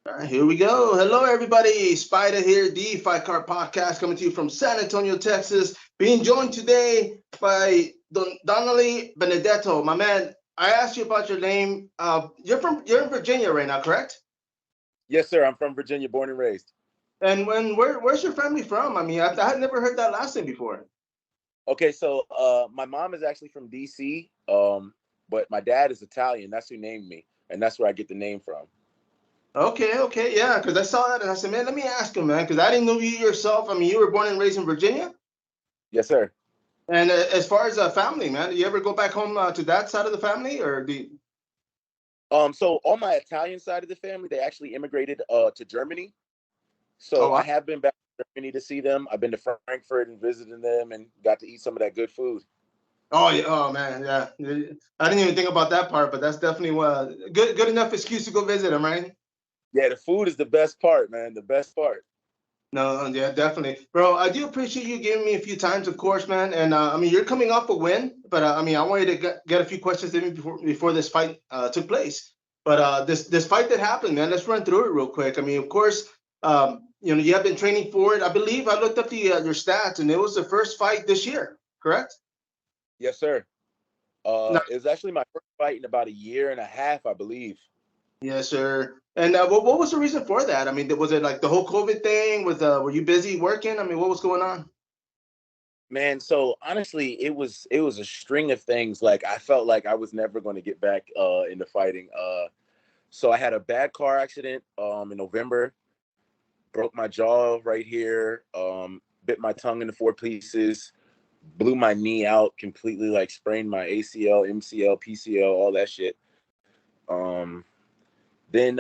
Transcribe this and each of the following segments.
All right, here we go. Hello, everybody. Spider here, the Fight Card Podcast, coming to you from San Antonio, Texas. Being joined today by Donelei Benedetto. My man, I asked you about your name. You're in Virginia right now, correct? Yes, sir. I'm from Virginia, born and raised. And where's your family from? I mean, I had never heard that last name before. Okay, so my mom is actually from DC, but my dad is Italian. That's who named me, and that's where I get the name from. Okay, yeah, because I saw that and I said, man, let me ask him, man, because I didn't know you yourself. I mean, you were born and raised in Virginia. Yes, sir. And as far as family, man, do you ever go back home to that side of the family, or do you... So on my Italian side of the family, they actually immigrated to Germany. So Oh, I wow. have been back to Germany to see them. I've been to Frankfurt and visiting them, and got to eat some of that good food. Oh yeah, oh man, yeah. I didn't even think about that part, but that's definitely good enough excuse to go visit him, right? Yeah, the food is the best part, man. The best part. No, yeah, definitely, bro. I do appreciate you giving me a few times, of course, man. And I mean, you're coming off a win, but I mean, I wanted to get a few questions in before this fight took place. But this fight that happened, man, let's run through it real quick. I mean, of course, you have been training for it. I believe I looked up the your stats, and it was the first fight this year, correct? Yes, sir. It was actually my first fight in about a year and a half, I believe. Yes, sir. And what was the reason for that? I mean, was it like the whole COVID thing? Were you busy working? I mean, what was going on? Man, so honestly, it was a string of things. Like I felt like I was never going to get back into fighting. So I had a bad car accident in November, broke my jaw right here, bit my tongue into four pieces, blew my knee out completely, like sprained my ACL, MCL, PCL, all that shit. Um, then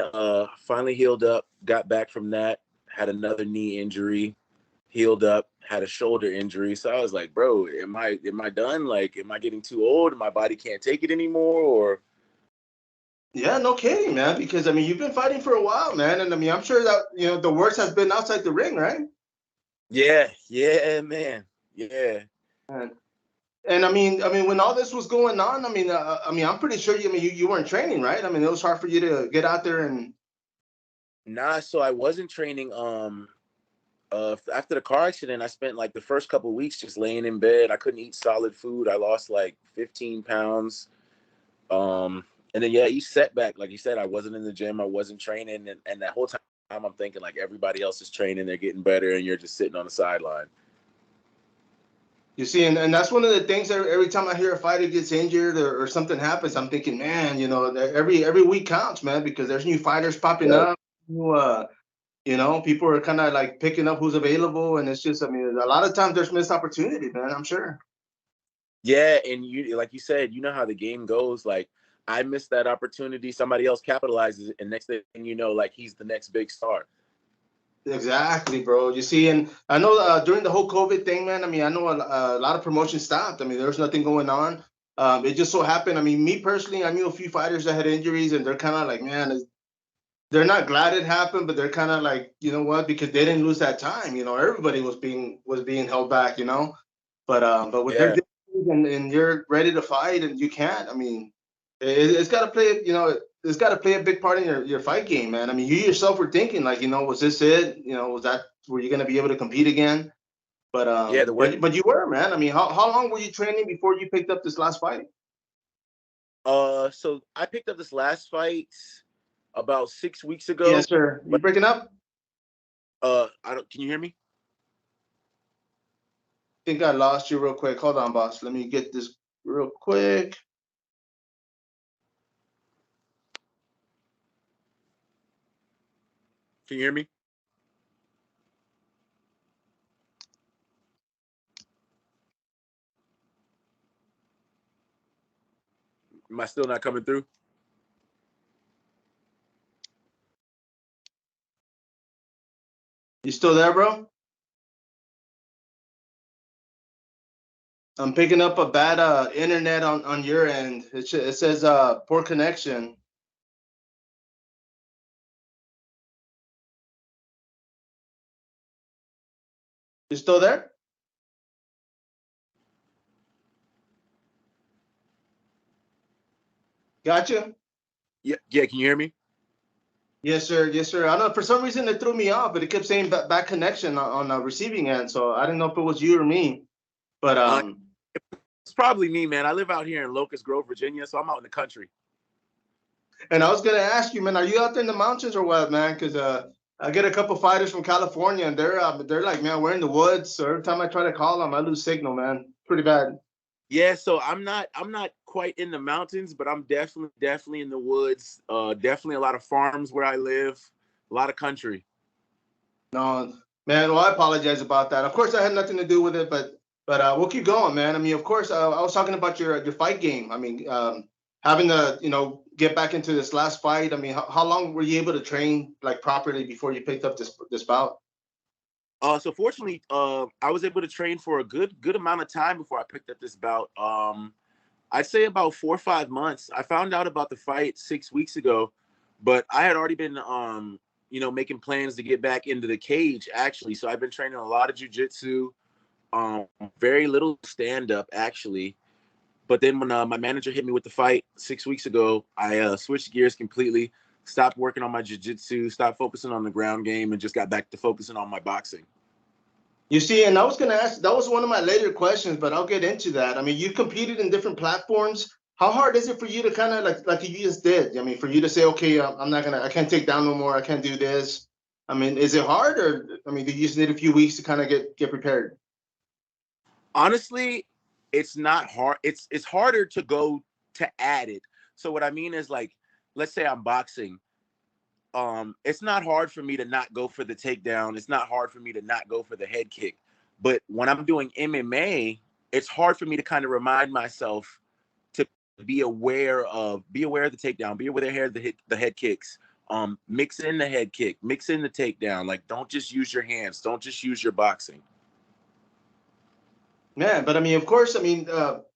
finally healed up, got back from that, had another knee injury, healed up, had a shoulder injury. So I was like, bro, am I done? Like, am I getting too old? My body can't take it anymore? Or Yeah, no kidding, man. Because I mean, you've been fighting for a while, man, and I mean, I'm sure that the worst has been outside the ring, right? yeah, man. Yeah. And, and I mean, when all this was going on, I mean, I'm pretty sure you weren't training, right? I mean, it was hard for you to get out there and... Nah, so I wasn't training. After the car accident, I spent like the first couple of weeks just laying in bed. I couldn't eat solid food. I lost like 15 pounds. And then yeah, each setback, like you said, I wasn't in the gym, I wasn't training, and that whole time I'm thinking like everybody else is training, they're getting better, and you're just sitting on the sideline. You see, and that's one of the things that every time I hear a fighter gets injured or something happens, I'm thinking, man, that every week counts, man, because there's new fighters popping Yeah. up. People are kind of like picking up who's available, and it's just, I mean, a lot of times there's missed opportunity, man. I'm sure. Yeah, and you like you said, you know how the game goes. Like I missed that opportunity, somebody else capitalizes it, and next thing you know, like he's the next big star. Exactly, bro. You see, and I know during the whole COVID thing, man. I mean, I know a lot of promotion stopped. I mean, there was nothing going on. It just so happened. I mean, me personally, I knew a few fighters that had injuries, and they're kind of like, man, they're not glad it happened, but they're kind of like, you know what, because they didn't lose that time. Everybody was being held back. But with their Yeah. differences and you're ready to fight and you can't. I mean, it's got to play. It's got to play a big part in your fight game, man. I mean, you yourself were thinking like, was this it? Was that were you going to be able to compete again? But Yeah, um, the way but but you were, man. I mean, how long were you training before you picked up this last fight? so I picked up this last fight about 6 weeks Yes, ago. sir. You But breaking up? I don't can you hear me? Think I lost you real quick. Hold on, boss. Let me get this real quick. Can you hear me? Am I still not coming through? You still there, bro? I'm picking up a bad internet on your end. It says poor connection. You still there? Gotcha. Yeah, can you hear me? Yes, sir. Yes, sir. I know for some reason it threw me off, but it kept saying bad connection on the receiving end. So I didn't know if it was you or me. But Uh, it's probably me, man. I live out here in Locust Grove, Virginia, so I'm out in the country. and I was gonna ask you, man, are you out there in the mountains or what, man? Because I get a couple fighters from California, and they're like, man, we're in the woods. So every time I try to call them, I lose signal, man. Pretty bad. Yeah, so I'm not quite in the mountains, but I'm definitely in the woods. Definitely a lot of farms where I live, a lot of country. No, man. Well, I apologize about that. Of course, I had nothing to do with it, but we'll keep going, man. I mean, of course, I was talking about your fight game. I mean, having to get back into this last fight. I mean, how long were you able to train like properly before you picked up this bout? So fortunately, I was able to train for a good amount of time before I picked up this bout. I'd say about 4 or 5 months. I found out about the fight 6 weeks ago, but I had already been making plans to get back into the cage actually. So I've been training a lot of jujitsu, um, very little stand up actually. But then when my manager hit me with the fight 6 weeks ago, I switched gears completely, stopped working on my jiu-jitsu, stopped focusing on the ground game, and just got back to focusing on my boxing. You see, and I was gonna ask. That was one of my later questions, but I'll get into that. I mean, you competed in different platforms. How hard is it for you to kind of like you just did? I mean, for you to say, okay, I'm not gonna, I can't take down no more. I can't do this. I mean, is it hard, or I mean, do you just need a few weeks to kind of get prepared? Honestly, it's not hard. It's harder to go to add it. So what I mean is like, let's say I'm boxing. It's not hard for me to not go for the takedown. It's not hard for me to not go for the head kick. But when I'm doing MMA, it's hard for me to kind of remind myself to be aware of the takedown, be aware of the head kicks. Mix in the head kick, mix in the takedown. Like, don't just use your hands, don't just use your boxing. Man, but I mean, of course, I mean,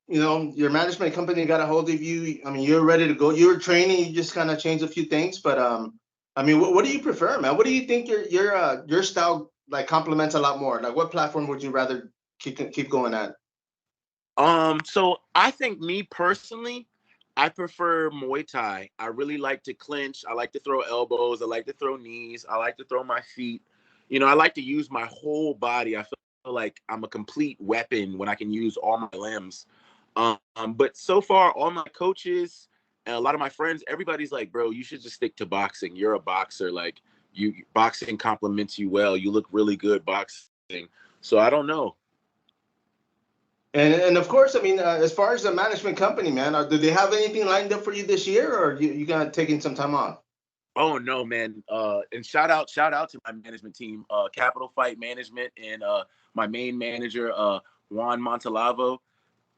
your management company got a hold of you. I mean, you're ready to go. You were training. You just kind of changed a few things, but I mean, what do you prefer, man? What do you think your style like complements a lot more? Like, what platform would you rather keep going at? So I think me personally, I prefer Muay Thai. I really like to clinch. I like to throw elbows. I like to throw knees. I like to throw my feet. I like to use my whole body. I feel like I'm a complete weapon when I can use all my limbs. But so far, all my coaches and a lot of my friends, everybody's like, bro, you should just stick to boxing. You're a boxer. Like, boxing complements you well. You look really good boxing. So I don't know. And of course, I mean, as far as the management company, man, do they have anything lined up for you this year, or you gonna taking some time off? Oh no, man. And shout out to my management team, Capital Fight Management, and my main manager, Juan Montalavo.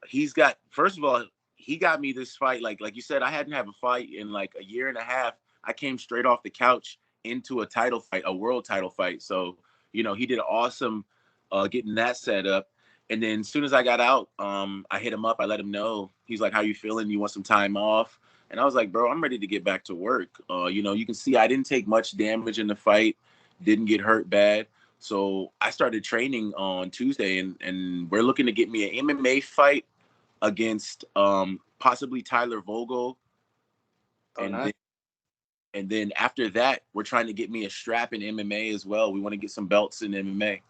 He's got, first of all, he got me this fight. Like you said, I hadn't had a fight in like a year and a half. I came straight off the couch into a title fight, a world title fight. So, he did awesome getting that set up. And then as soon as I got out, I hit him up. I let him know. He's like, "How you feeling? You want some time off?" And I was like, "Bro, I'm ready to get back to work." You can see I didn't take much damage in the fight, didn't get hurt bad. So I started training on Tuesday, and we're looking to get me an MMA fight against possibly Tyler Vogel, Oh, and nice. then after that, we're trying to get me a strap in MMA as well. We want to get some belts in MMA.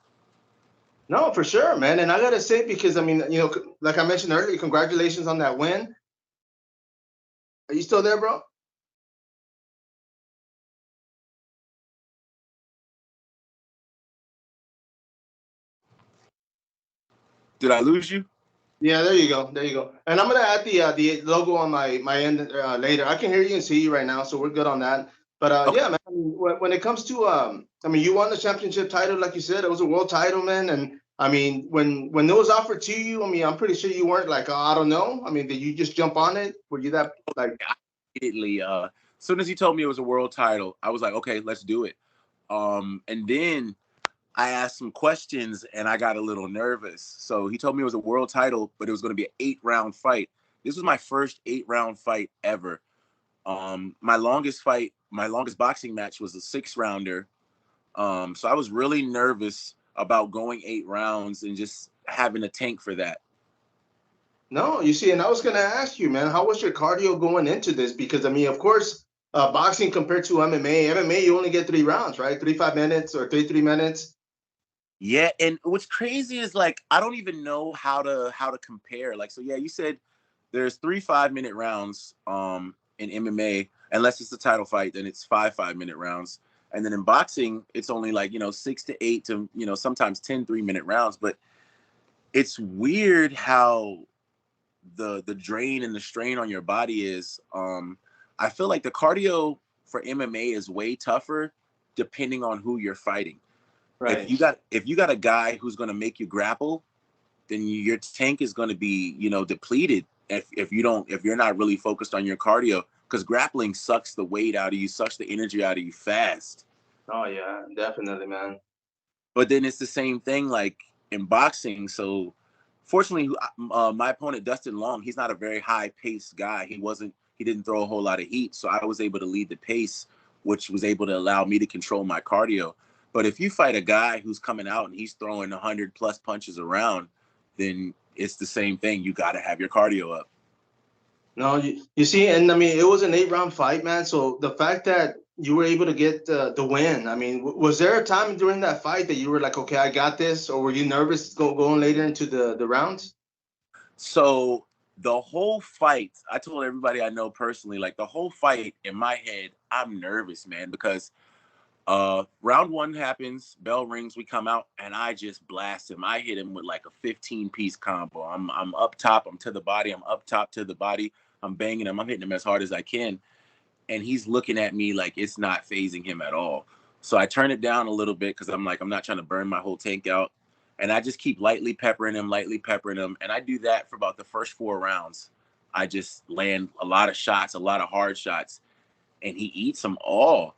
No, for sure, man. And I gotta say, because I mean, like I mentioned earlier, congratulations on that win. Are you still there, bro? Did I lose you? Yeah, there you go. There you go. And I'm gonna add the logo on my end later. I can hear you and see you right now, so we're good on that. But Okay. yeah, man. I mean, when it comes to I mean, you won the championship title, like you said, it was a world title, man. And I mean, when it was offered to you, I mean, I'm pretty sure you weren't like, oh, I don't know. I mean, did you just jump on it? Were you that like? I immediately, as soon as he told me it was a world title, I was like, okay, let's do it. And then I asked some questions and I got a little nervous. So he told me it was a world title, but it was going to be an 8 round fight. This was my first 8 round fight ever. My longest boxing match was a 6 rounder. So I was really nervous about going 8 rounds and just having a tank for that. No, you see, and I was gonna ask you, man, how was your cardio going into this? Because I mean, of course. boxing compared to MMA. MMA, you only get 3 rounds, right? 3 5 minutes or 3 3 minutes. Yeah, and what's crazy is like I don't even know how to compare. Like, so yeah, you said there's 3 5-minute rounds in MMA, unless it's a title fight, then it's 5 5-minute rounds. And then in boxing, it's only like, 6 to 8 to, sometimes 10 3-minute rounds. But it's weird how the drain and the strain on your body is. I feel like the cardio for MMA is way tougher depending on who you're fighting. If Right. you got a guy who's going to make you grapple, then your tank is going to be, depleted if you're not really focused on your cardio, because grappling sucks the weight out of you, sucks the energy out of you fast. Oh yeah, definitely, man. But then it's the same thing like in boxing. So fortunately, my opponent Dustin Long, he's not a very high paced guy. He didn't throw a whole lot of heat, so I was able to lead the pace, which was able to allow me to control my cardio. But if you fight a guy who's coming out and he's throwing 100+ punches around, then it's the same thing. You got to have your cardio up. No, you see, and I mean, it was an 8 round fight, man. So the fact that you were able to get the win, I mean, was there a time during that fight that you were like, okay, I got this, or were you nervous going later into the rounds? So the whole fight, I told everybody I know personally, like the whole fight in my head, I'm nervous, man, because round one happens, bell rings, we come out, and I just blast him. I hit him with like a 15-piece combo. I'm up top, I'm to the body, I'm up top to the body, I'm banging him, I'm hitting him as hard as I can. And he's looking at me like it's not phasing him at all. So I turn it down a little bit because I'm like, I'm not trying to burn my whole tank out. And I just keep lightly peppering him. And I do that for about the first 4 rounds. I just land a lot of shots, a lot of hard shots, and he eats them all.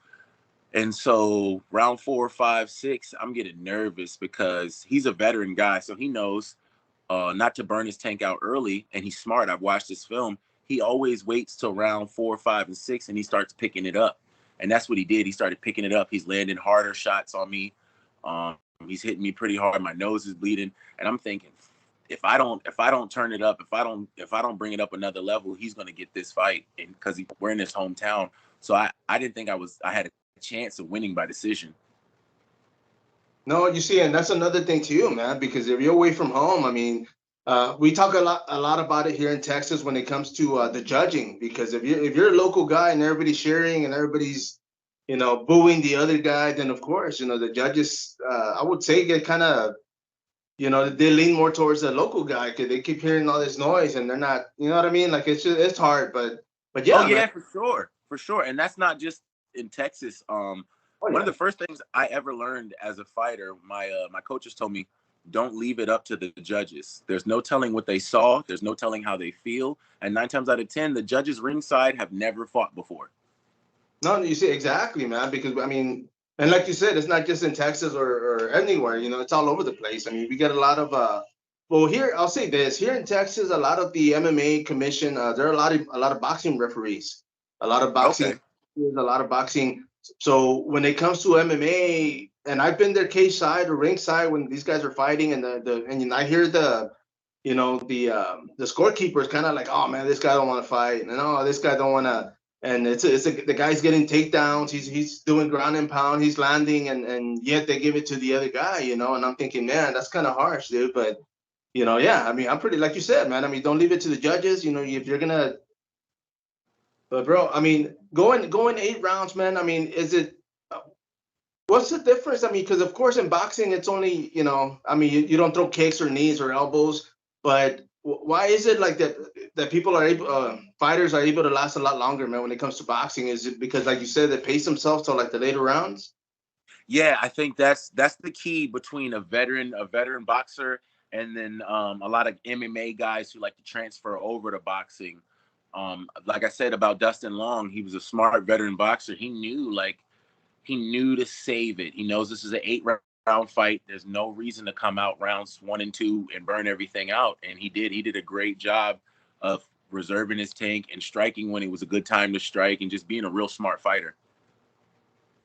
And so round 4, 5, 6, I'm getting nervous because he's a veteran guy. So he knows not to burn his tank out early. And he's smart. I've watched this film. He always waits till round 4, 5, and 6, and he starts picking it up. And that's what he did. He started picking it up. He's landing harder shots on me. He's hitting me pretty hard. My nose is bleeding, and I'm thinking, if I don't turn it up, if I don't bring it up another level, he's gonna get this fight, and because we're in his hometown. So I didn't think I had a chance of winning by decision. No, you see, and that's another thing too, man. Because if you're away from home, I mean, we talk a lot about it here in Texas when it comes to the judging. Because if you're a local guy and everybody's sharing and everybody's, booing the other guy, then of course, the judges, I would say, get kind of, they lean more towards the local guy because they keep hearing all this noise and they're not, you know what I mean? Like it's hard, but Oh yeah, man. yeah, for sure, and that's not just in Texas. Oh One of yeah. the first things I ever learned as a fighter, my coaches told me, don't leave it up to the judges. There's no telling what they saw. There's no telling how they feel. And 9 times out of 10, the judges ringside have never fought before. No, you see, exactly, man. Because I mean, and like you said, it's not just in Texas or anywhere. It's all over the place. I mean, we get a lot of Well, here I'll say this: here in Texas, a lot of the MMA commission, there are a lot of boxing referees, a lot of boxing, Okay. a lot of boxing. So when it comes to MMA, and I've been there cage side or ring side when these guys are fighting, and I hear the scorekeeper is kind of like, oh man, this guy don't want to fight, and oh, this guy don't want to, and the guy's getting takedowns, he's doing ground and pound, he's landing, and yet they give it to the other guy, and I'm thinking, man, that's kind of harsh, dude. But yeah, I mean, I'm pretty, like you said, man. I mean, don't leave it to the judges, if you're gonna. But bro, I mean, going 8 rounds, man. I mean, is it? What's the difference? I mean, because of course in boxing it's only, I mean, you don't throw kicks or knees or elbows, but why is it like that people are able, fighters are able to last a lot longer, man, when it comes to boxing? Is it because, like you said, they pace themselves till like the later rounds? Yeah, I think that's the key between a veteran boxer and then a lot of MMA guys who like to transfer over to boxing. Like I said about Dustin Long, he was a smart veteran boxer. He knew to save it. He knows this is an 8 round fight. There's no reason to come out rounds 1 and 2 and burn everything out. And he did. He did a great job of reserving his tank and striking when it was a good time to strike and just being a real smart fighter.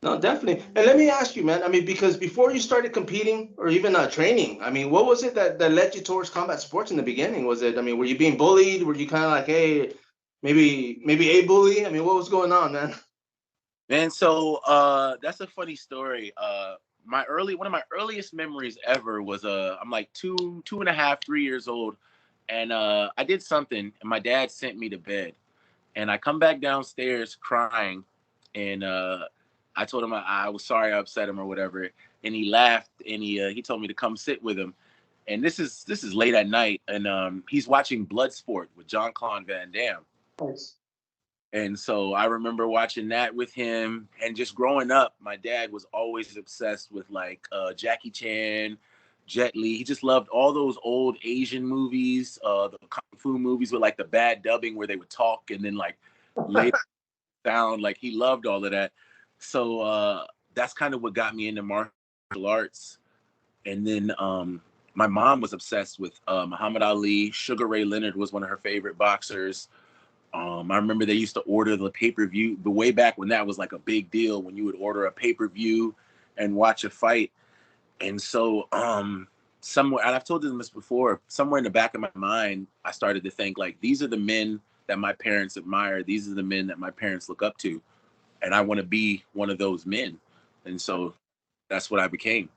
No, definitely. And let me ask you, man. I mean, because before you started competing or even training, I mean, what was it that led you towards combat sports in the beginning? Was it, I mean, were you being bullied? Were you kind of like, hey, maybe a bully? I mean, what was going on, man? Man, so that's a funny story. One of my earliest memories ever was I'm like two and a half, 3 years old, and I did something, and my dad sent me to bed, and I come back downstairs crying, and I told him I was sorry I upset him or whatever, and he laughed, and he told me to come sit with him, and this is late at night, and he's watching Bloodsport with Jean-Claude Van Damme. Nice. And so I remember watching that with him. And just growing up, my dad was always obsessed with like Jackie Chan, Jet Li. He just loved all those old Asian movies, the kung fu movies with like the bad dubbing where they would talk and then like later sound. Like he loved all of that. So that's kind of what got me into martial arts. And then my mom was obsessed with Muhammad Ali. Sugar Ray Leonard was one of her favorite boxers. I remember they used to order the pay-per-view, the way back when that was like a big deal, when you would order a pay-per-view and watch a fight. And so somewhere, and I've told them this before, somewhere in the back of my mind, I started to think like, these are the men that my parents admire. These are the men that my parents look up to. And I want to be one of those men. And so that's what I became.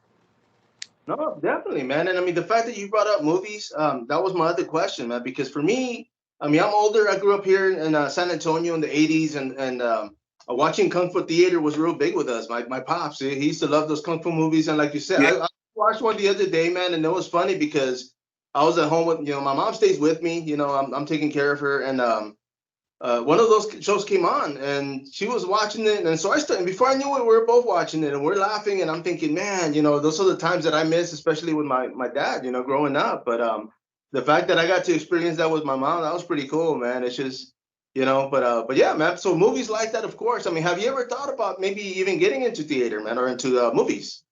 No, definitely, man. And I mean, the fact that you brought up movies, that was my other question, man. Because for me, I mean, I'm older. I grew up here in San Antonio in the '80s, and watching kung fu theater was real big with us. My pops, he used to love those kung fu movies, and like you said, Yeah. I watched one the other day, man, and it was funny because I was at home with, my mom stays with me. I'm taking care of her, and one of those shows came on and she was watching it. And so I started, before I knew it, we were both watching it and we're laughing. And I'm thinking, man, those are the times that I miss, especially with my dad, growing up. But the fact that I got to experience that with my mom, that was pretty cool, man. It's just, but yeah, man. So movies like that, of course. I mean, have you ever thought about maybe even getting into theater, man, or into movies?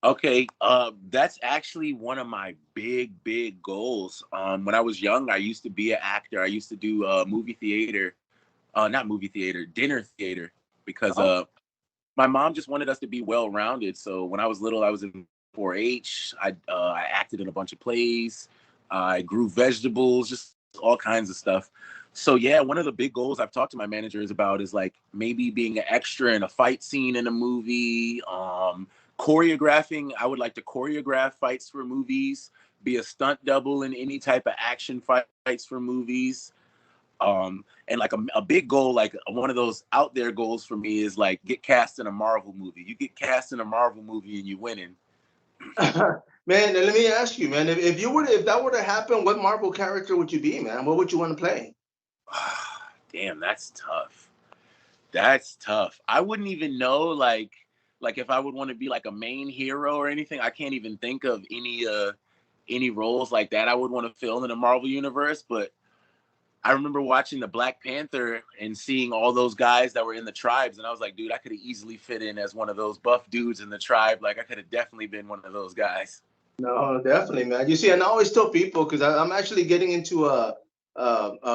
Okay, that's actually one of my big goals. When I was young, I used to be an actor. I used to do movie theater, not movie theater, dinner theater, because Oh, my mom just wanted us to be well rounded. So when I was little, I was in 4-H. I acted in a bunch of plays. I grew vegetables, just all kinds of stuff. So yeah, one of the big goals I've talked to my managers about is like maybe being an extra in a fight scene in a movie. Choreographing. I would like to choreograph fights for movies. Be a stunt double in any type of action fights for movies. And like a big goal, like one of those out there goals for me is like get cast in a Marvel movie. You get cast in a Marvel movie and you winning. man, and let me ask you, man, if that were to happen, what Marvel character would you be, man? What would you want to play? Damn, that's tough. That's tough. I wouldn't even know like if I would want to be like a main hero or anything. I can't even think of any roles like that I would want to fill in the Marvel universe, but I remember watching the Black Panther and seeing all those guys that were in the tribes, and I was like, dude, I could have easily fit in as one of those buff dudes in the tribe. Like I could have definitely been one of those guys. No, definitely, man. You see, and I always tell people because I'm actually getting into a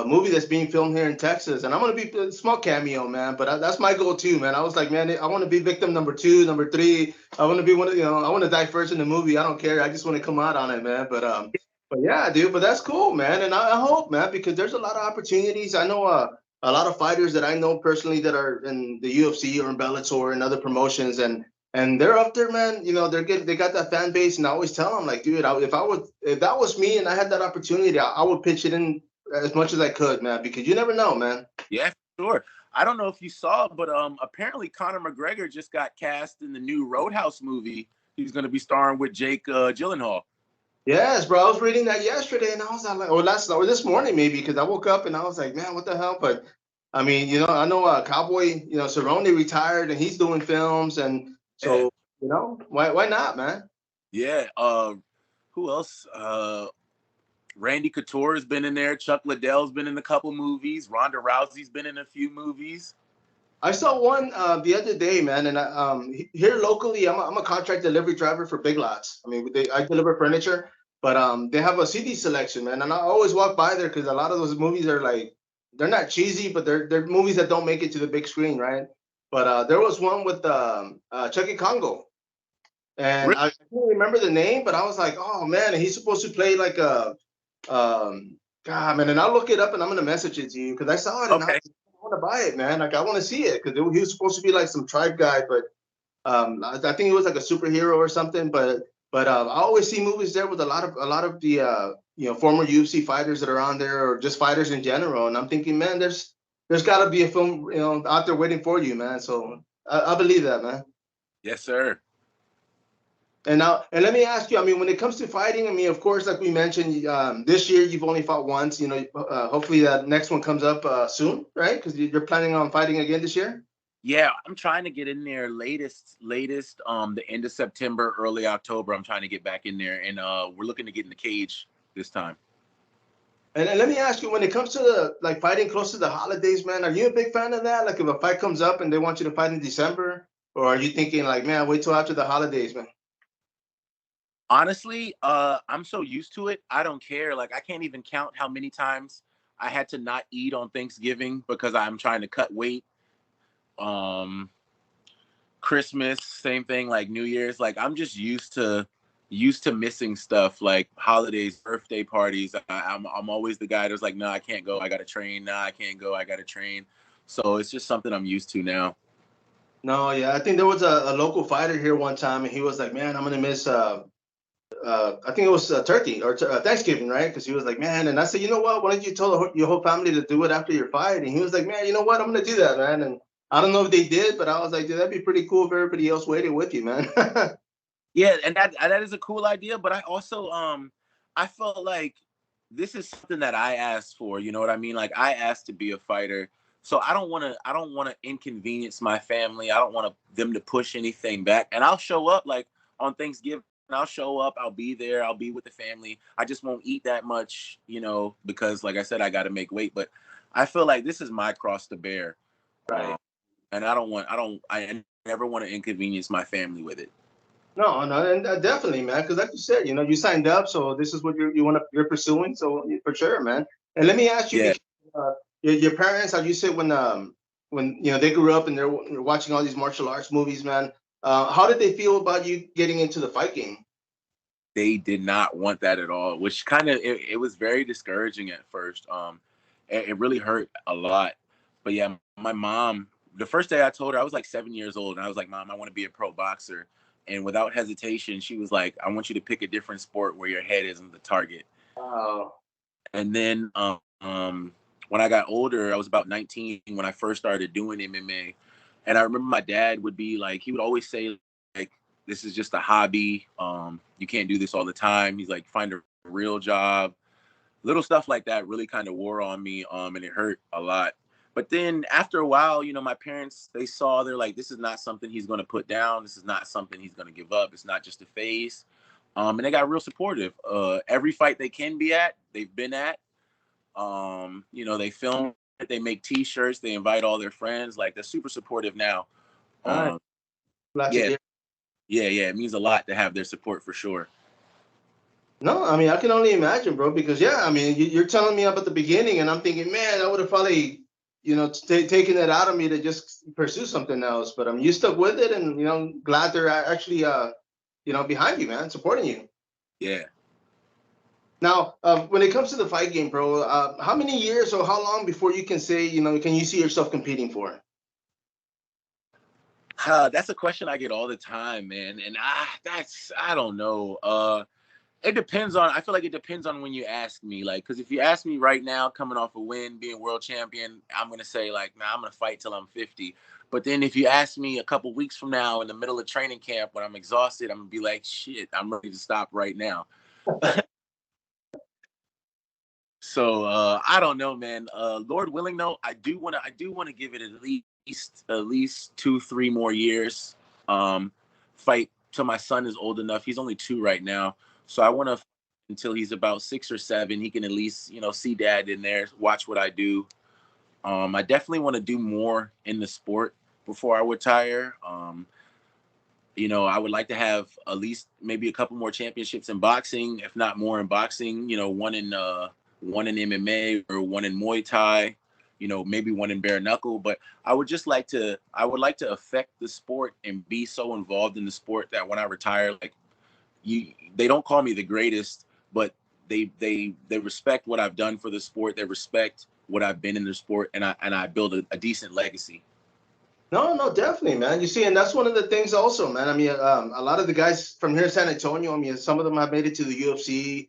movie that's being filmed here in Texas, and I'm gonna be a small cameo, man. But that's my goal too, man. I was like, man, I want to be victim number two, number three. I want to be one of, I want to die first in the movie. I don't care. I just want to come out on it, man. But yeah, dude. But that's cool, man. And I hope, man, because there's a lot of opportunities. I know a lot of fighters that I know personally that are in the UFC or in Bellator and other promotions, and they're up there, man. They got that fan base, and I always tell them, like, dude, if that was me and I had that opportunity, I would pitch it in as much as I could, man, because you never know, man. Yeah, sure. I don't know if you saw, but apparently Conor McGregor just got cast in the new Roadhouse movie. He's going to be starring with Jake Gyllenhaal. Yes, bro. I was reading that yesterday, and I was like, or this morning maybe, because I woke up and I was like, man, what the hell? But I mean, I know Cowboy, Cerrone retired, and he's doing films, and Yeah, so why not, man? yeah. Who else? Randy Couture has been in there. Chuck Liddell's been in a couple movies. Ronda Rousey's been in a few movies. I saw one the other day, man, and here locally, I'm a contract delivery driver for Big Lots. I mean, I deliver furniture, but they have a CD selection, man, and I always walk by there because a lot of those movies are like they're not cheesy, but they're movies that don't make it to the big screen, right? But there was one with Chucky Congo, and Really? I can't remember the name, but I was like, oh man, and he's supposed to play like a God, man, and I'll look it up and I'm gonna message it to you because I saw it and I was Okay. like, want to buy it, man. Like I want to see it because he was supposed to be like some tribe guy, but I think it was like a superhero or something. But I always see movies there with a lot of the former UFC fighters that are on there, or just fighters in general. And I'm thinking, man, there's got to be a film out there waiting for you, man. So I believe that, man. Yes, sir. And let me ask you, I mean, when it comes to fighting, I mean, of course, like we mentioned, this year you've only fought once. Hopefully that next one comes up soon, right? Because you're planning on fighting again this year. Yeah, I'm trying to get in there latest the end of September, early October. I'm trying to get back in there, and we're looking to get in the cage this time. And let me ask you, when it comes to like fighting close to the holidays, man, are you a big fan of that? Like if a fight comes up and they want you to fight in December, or are you thinking like, man, wait till after the holidays, man? Honestly, I'm so used to it. I don't care. Like I can't even count how many times I had to not eat on Thanksgiving because I'm trying to cut weight. Um, Christmas, same thing. Like New Year's, like I'm just used to missing stuff like holidays, birthday parties. I'm always the guy that's like, no, I can't go. I got to train. No, I can't go. I got to train. So it's just something I'm used to now. No, yeah, I think there was a local fighter here one time, and he was like, man, I'm gonna miss I think it was turkey or Thanksgiving, right? Because he was like, man, and I said, you know what? Why don't you tell your whole family to do it after your fight? And he was like, man, you know what? I'm gonna do that, man. And I don't know if they did, but I was like, dude, that'd be pretty cool if everybody else waited with you, man. Yeah, and that is a cool idea. But I also I felt like this is something that I asked for. You know what I mean? Like I asked to be a fighter, so I don't want to inconvenience my family. I don't want them to push anything back. And I'll show up like on Thanksgiving. I'll show up. I'll be there. I'll be with the family. I just won't eat that much, because like I said, I got to make weight. But I feel like this is my cross to bear, Right. and I never want to inconvenience my family with it. No, no, and definitely, man. Because like you said, you signed up, so this is what you're pursuing. So for sure, man. And let me ask you, Yeah. because your parents, how you said when they grew up and they're watching all these martial arts movies, man. How did they feel about you getting into the fight game? They did not want that at all, which kind of it was very discouraging at first. It really hurt a lot. But yeah, my mom, the first day I told her, I was like 7 years old, and I was like, Mom, I want to be a pro boxer. And without hesitation, she was like, I want you to pick a different sport where your head isn't the target. Oh, And then when I got older, I was about 19 when I first started doing MMA. And I remember my dad would be like, he would always say, like, this is just a hobby. You can't do this all the time. He's like, find a real job. Little stuff like that really kind of wore on me, and it hurt a lot. But then after a while, my parents, they're like, this is not something he's going to put down. This is not something he's going to give up. It's not just a phase. And they got real supportive. Every fight they can be at, they've been at. They film it, they make T-shirts, they invite all their friends. Like they're super supportive now. all right. Um, Glad to yeah, hear. yeah. It means a lot to have their support for sure. No, I mean I can only imagine, bro. Because yeah, I mean you're telling me about the beginning, and I'm thinking, man, I would have probably taken it out of me to just pursue something else. But you stuck with it, and glad they're actually behind you, man, supporting you. Yeah. Now, when it comes to the fight game, bro, how many years or how long before you can say, can you see yourself competing for it? That's a question I get all the time, man. And I don't know. I feel like it depends on when you ask me. Like, because if you ask me right now, coming off a win, being world champion, I'm going to say, like, nah, I'm going to fight till I'm 50. But then if you ask me a couple weeks from now in the middle of training camp when I'm exhausted, I'm going to be like, shit, I'm ready to stop right now. So I don't know, man. Lord willing, though, I do want to give it at least 2, 3 more years. Fight till my son is old enough. He's only 2 right now, so I want to until he's about 6 or 7. He can at least see dad in there, watch what I do. I definitely want to do more in the sport before I retire. I would like to have at least maybe a couple more championships in boxing, if not more in boxing. One in MMA or one in Muay Thai. Maybe one in bare knuckle. But I would like to affect the sport and be so involved in the sport that when I retire, like they don't call me the greatest, but they respect what I've done for the sport. They respect what I've been in the sport, and I build a decent legacy. No, no, definitely, man. You see, and that's one of the things also, man. I mean, a lot of the guys from here in San Antonio, I mean, some of them have made it to the UFC.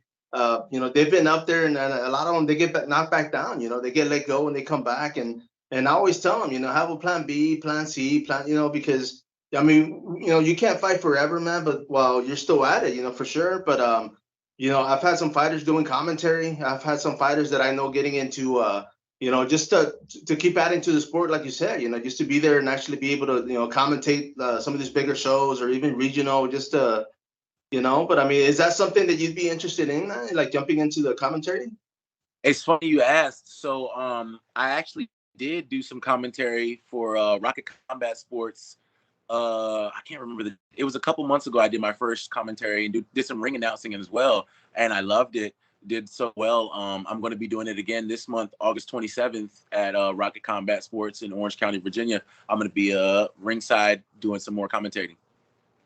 They've been up there, and a lot of them they get knocked back down. They get let go and they come back, and I always tell them, have a plan B, plan C, because I mean, you can't fight forever, man. But while you're still at it, for sure. But I've had some fighters doing commentary. I've had some fighters that I know getting into just to keep adding to the sport, like you said, just to be there and actually be able to, commentate some of these bigger shows or even regional, just but I mean, is that something that you'd be interested in, like jumping into the commentary? It's funny you asked. So I actually did do some commentary for Rocket Combat Sports. I can't remember it was a couple months ago. I did my first commentary and did some ring announcing as well, and I loved it. Did so well. I'm going to be doing it again this month, August 27th, at Rocket Combat Sports in Orange County, Virginia. I'm going to be ringside doing some more commentating.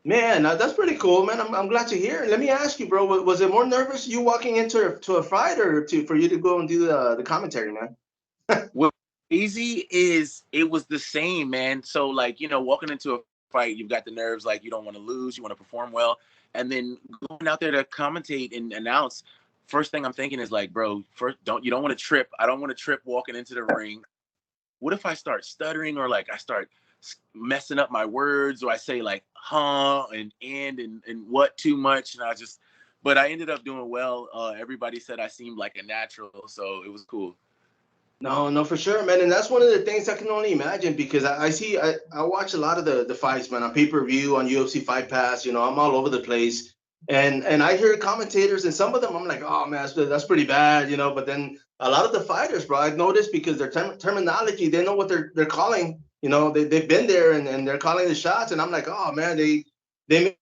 Man, that's pretty cool, man. I'm glad to hear. Let me ask you, bro, was it more nervous you walking into a fight or for you to go and do the commentary, man? Well, easy is it was the same, man. So like, walking into a fight, you've got the nerves, like you don't want to lose, you want to perform well. And then going out there to commentate and announce, first thing I'm thinking is like, bro, you don't want to trip. I don't want to trip walking into the ring. What if I start stuttering or like I start messing up my words or I say like and what too much, and but I ended up doing well. Everybody said I seemed like a natural, so it was cool. No, no, for sure, man. And that's one of the things I can only imagine because I watch a lot of the fights, man, on pay-per-view, on UFC Fight Pass. I'm all over the place. And I hear commentators, and some of them I'm like, oh man, that's pretty bad, But then a lot of the fighters, bro, I've noticed because their terminology, they know what they're calling. They've been there and they're calling the shots, and I'm like, oh man, they.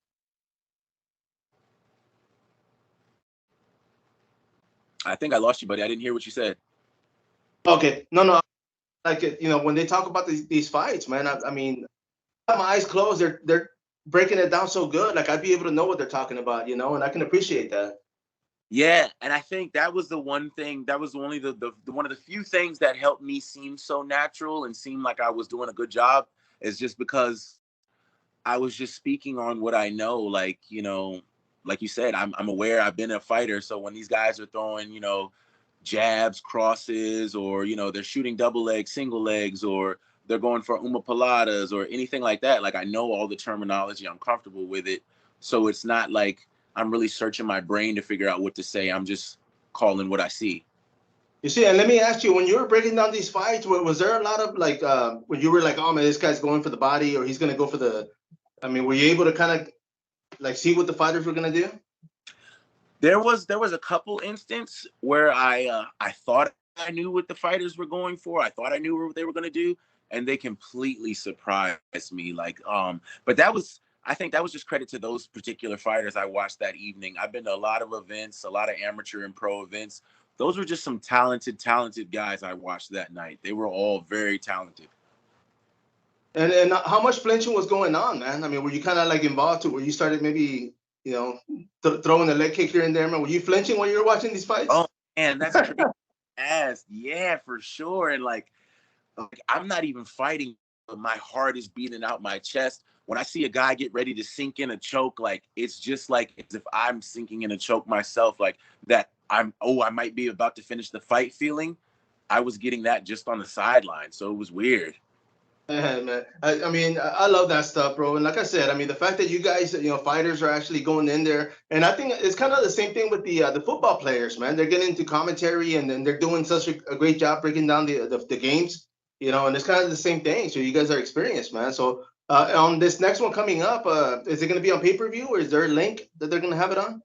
I think I lost you, buddy. I didn't hear what you said. Okay, no, like when they talk about these fights, man, I mean, I have my eyes closed. They're breaking it down so good. Like I'd be able to know what they're talking about, and I can appreciate that. Yeah, and I think that was the one thing. That was only the one of the few things that helped me seem so natural and seem like I was doing a good job. Is just because I was just speaking on what I know. Like like you said, I'm aware. I've been a fighter, so when these guys are throwing jabs, crosses, or they're shooting double legs, single legs, or they're going for umapaladas or anything like that, like I know all the terminology. I'm comfortable with it, so it's not like I'm really searching my brain to figure out what to say. I'm just calling what I see. You see, and let me ask you, when you were breaking down these fights, was there a lot of like when you were like, oh man, this guy's going for the body or he's gonna go for the? I mean, were you able to kind of like see what the fighters were gonna do? There was a couple instances where I thought I knew what the fighters were going for. I thought I knew what they were going to do, and they completely surprised me. But I think that was just credit to those particular fighters I watched that evening. I've been to a lot of events, a lot of amateur and pro events. Those were just some talented guys I watched that night. They were all very talented. And how much flinching was going on, man? I mean, were you kind of like involved to where you started maybe throwing a leg kick here and there, man? Were you flinching while you were watching these fights? Oh man, that's crazy. Yeah, for sure. And like I'm not even fighting, but my heart is beating out my chest. When I see a guy get ready to sink in a choke, like it's just like as if I'm sinking in a choke myself, like that I might be about to finish the fight feeling. I was getting that just on the sideline. So it was weird. Yeah, man. I mean, I love that stuff, bro. And like I said, I mean, the fact that you guys, fighters are actually going in there, and I think it's kind of the same thing with the football players, man. They're getting into commentary, and then they're doing such a great job breaking down the games, and it's kind of the same thing. So you guys are experienced, man. So on this next one coming up, is it going to be on pay-per-view, or is there a link that they're going to have it on?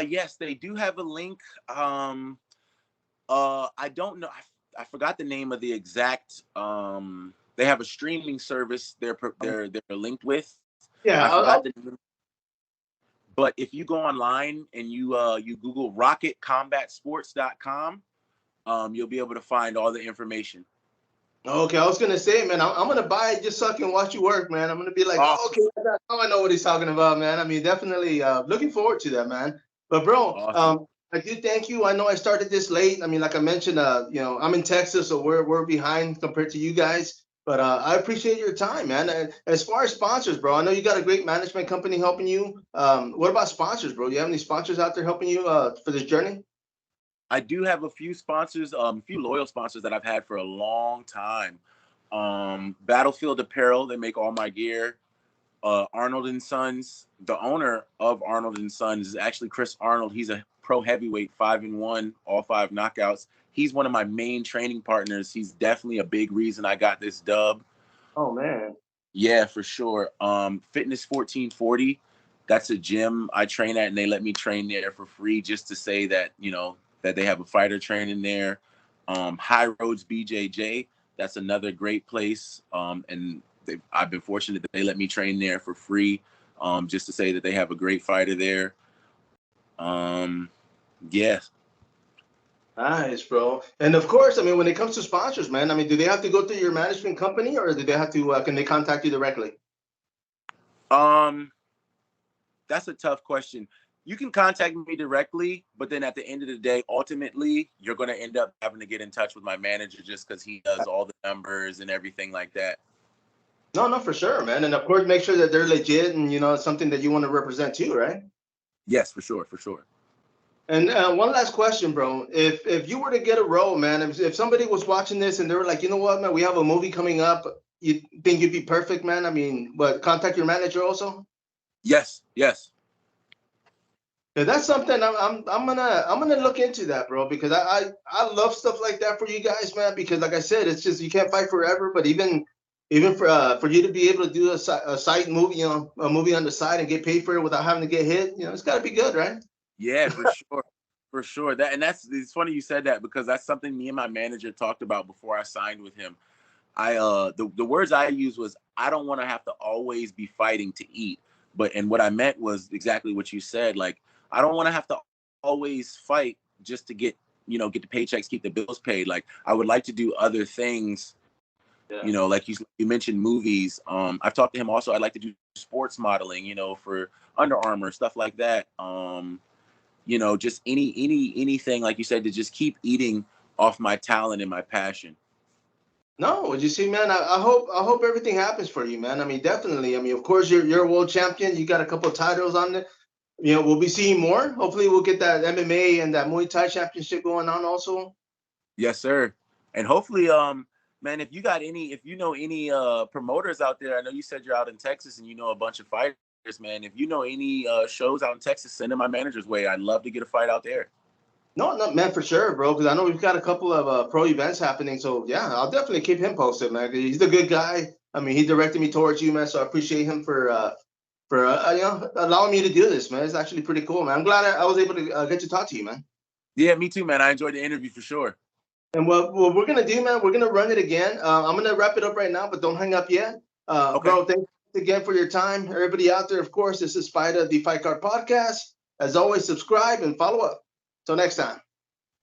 Yes, they do have a link. I don't know. I forgot the name of the exact. They have a streaming service they're linked with. Yeah, I forgot the name. But if you go online and you Google rocketcombatsports.com, you'll be able to find all the information. Okay, I was gonna say, man, I'm gonna buy it just so I can watch you work, man. I'm gonna be like, awesome. Okay, now I know what he's talking about, man. I mean, definitely looking forward to that, man. But bro, awesome. I do thank you. I know I started this late. I mean, like I mentioned, I'm in Texas, so we're behind compared to you guys. But I appreciate your time, man. And as far as sponsors, bro, I know you got a great management company helping you. What about sponsors, bro? Do you have any sponsors out there helping you for this journey? I do have a few sponsors, a few loyal sponsors that I've had for a long time. Battlefield Apparel, they make all my gear. Arnold and Sons, the owner of Arnold and Sons is actually Chris Arnold. He's a pro heavyweight, 5-1, all 5 knockouts. He's one of my main training partners. He's definitely a big reason I got this dub. Oh man. Yeah, for sure. Fitness 1440. That's a gym I train at, and they let me train there for free just to say that, that they have a fighter training there. High Roads BJJ. That's another great place. And I've been fortunate that they let me train there for free, just to say that they have a great fighter there. Yeah. Nice, bro. And of course, I mean, when it comes to sponsors, man, I mean, do they have to go through your management company, or do they have to? Can they contact you directly? Um, that's a tough question. You can contact me directly, but then at the end of the day, ultimately, you're going to end up having to get in touch with my manager just because he does all the numbers and everything like that. No, no, for sure, man. And of course, make sure that they're legit and it's something that you want to represent too, right? Yes, for sure, for sure. And one last question, bro. If you were to get a role, man, if somebody was watching this and they were like, you know what, man, we have a movie coming up, you think you'd be perfect, man? I mean, but contact your manager also. Yes, yes. Yeah, that's something I'm gonna look into that, bro, because I love stuff like that for you guys, man. Because like I said, it's just you can't fight forever, but even for you to be able to do a side movie, a movie on the side and get paid for it without having to get hit, it's got to be good, right? Yeah, for sure. For sure. It's funny you said that because that's something me and my manager talked about before I signed with him. The words I used was I don't want to have to always be fighting to eat. And what I meant was exactly what you said. Like, I don't want to have to always fight just to get the paychecks, keep the bills paid. Like, I would like to do other things. Yeah. Like you mentioned movies. I've talked to him also. I'd like to do sports modeling, for Under Armour, stuff like that. Just anything, like you said, to just keep eating off my talent and my passion. No, what you see, man. I hope everything happens for you, man. I mean, definitely. I mean, of course, you're a world champion. You got a couple of titles on there. We'll be seeing more. Hopefully, we'll get that MMA and that Muay Thai championship going on also. Yes, sir. And hopefully, man, if you know any promoters out there, I know you said you're out in Texas and you know a bunch of fighters, man. If you know any shows out in Texas, send them my manager's way. I'd love to get a fight out there. No, no, man, for sure, bro. Because I know we've got a couple of pro events happening. So yeah, I'll definitely keep him posted, man. 'Cause he's a good guy. I mean, he directed me towards you, man. So I appreciate him for allowing me to do this, man. It's actually pretty cool, man. I'm glad I was able to get to talk to you, man. Yeah, me too, man. I enjoyed the interview for sure. And what we're gonna do, man, we're gonna run it again. I'm gonna wrap it up right now, but don't hang up yet. Okay. Bro, thanks again for your time. Everybody out there, of course, this is Spider, the Fight Card Podcast. As always, subscribe and follow up. Till next time.